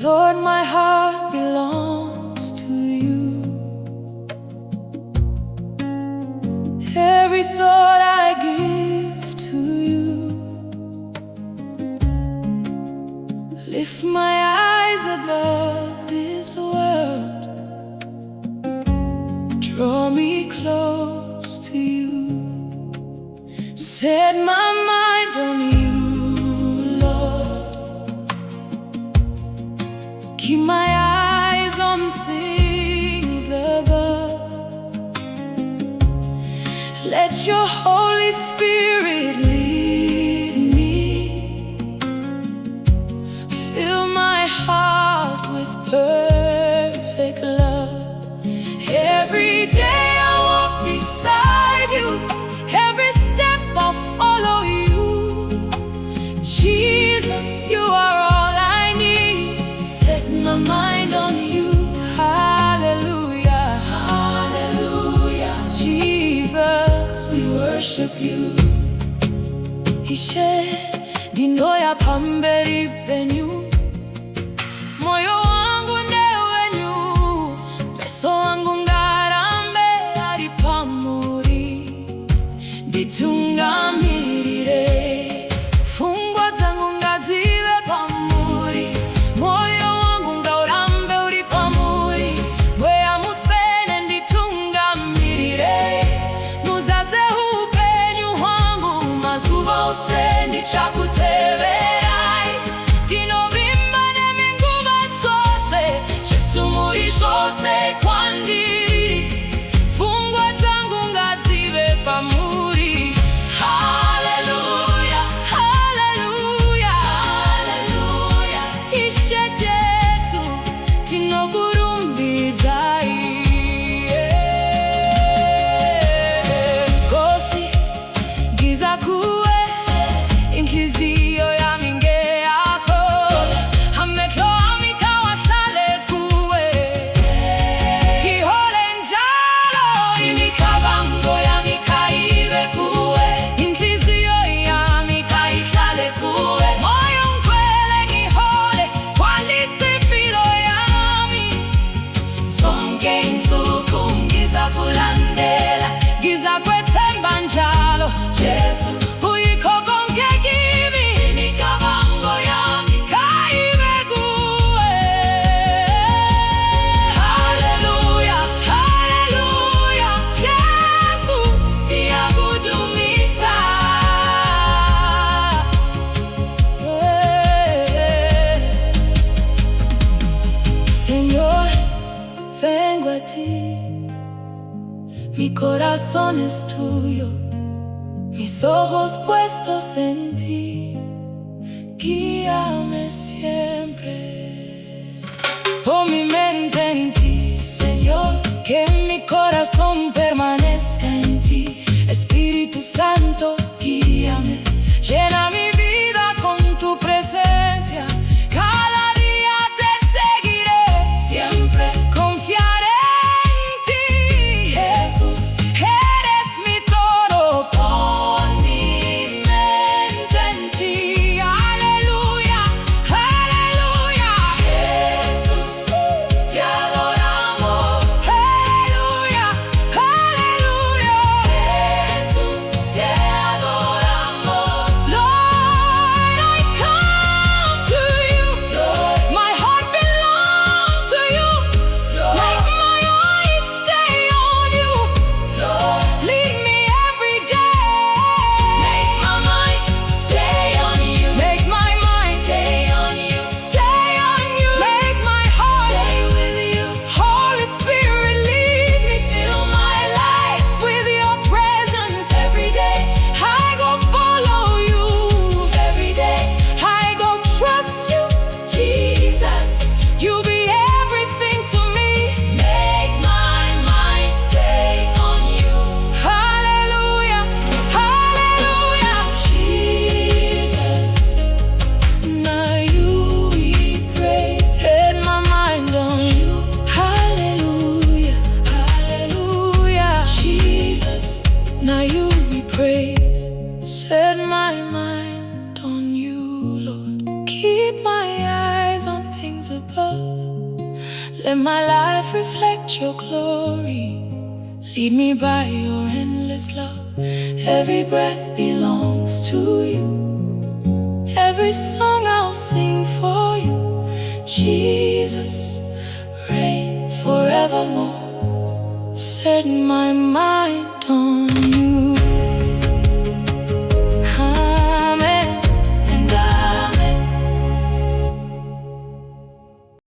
Lord, my heart belongs to you. Every thought I give to you. Lift my eyes above this world. Draw me close to you. Set my mind on you, Lord. Keep my eyes on things above. Let your Holy Spirit lead me. Fill my heart with perfect love. Every day I walk beside you. Every step I'll follow you. Jesus, you are all I need. Set my mind on you. Hallelujah, hallelujah. Jesus, we worship you. Ishe dinoya pamberi penyu. Moyo wangu ndewenyu. Meso wangu ngarambe aripamuri. Nditungamirire. Fungwa zangu ngazive pamuri. Moyo wangu ngaurambe uripamuri. Bwea mutfene nditungamirire. Nuzaze upenyu wangu. Mazuva ose ndichakuteverai. Dinovimba neminguva dzose. Jesu muri zvose kwandiri. Fungwa dzangu ngadzive pamuri. Hallelujah, hallelujah, hallelujah. Ishe Jesu tinokurumbidzai. Kosi giza kuwe inhliziyo yami ngeyakho. Amehlo ami kawahlale kuwe. Ihole njalo imicabango yami kaibe kuwe. Inhliziyo yami kayihlale kuwe. Moyo ungikhwele ngihole kwalisifilo yami. Zonke insuku ngizakulandela. Ngizakwethemba njalo Jesu uyikho konke kimi. Imicabango yami kayibe kuwe. Hallelujah, hallelujah. Jesu siyakudumisa. Señor, vengo a ti. Mi corazón es tuyo, mis ojos puestos en ti. Guíame siempre. Pon mi mente en ti, Señor, que mi corazón permanezca en ti. Espíritu Santo, guíame, llena mi vida con tu presencia. Cada día te seguiré, siempre confiaré en ti. Jesús, eres mi todo, pon mi mente en ti. Aleluya, aleluya. Jesús, te adoramos. Aleluya, aleluya. Jesús, te adoramos. Let my life reflect your glory. Lead me by your endless love. Every breath belongs to you. Every song I'll sing for you. Jesus, reign forevermore. Set my mind on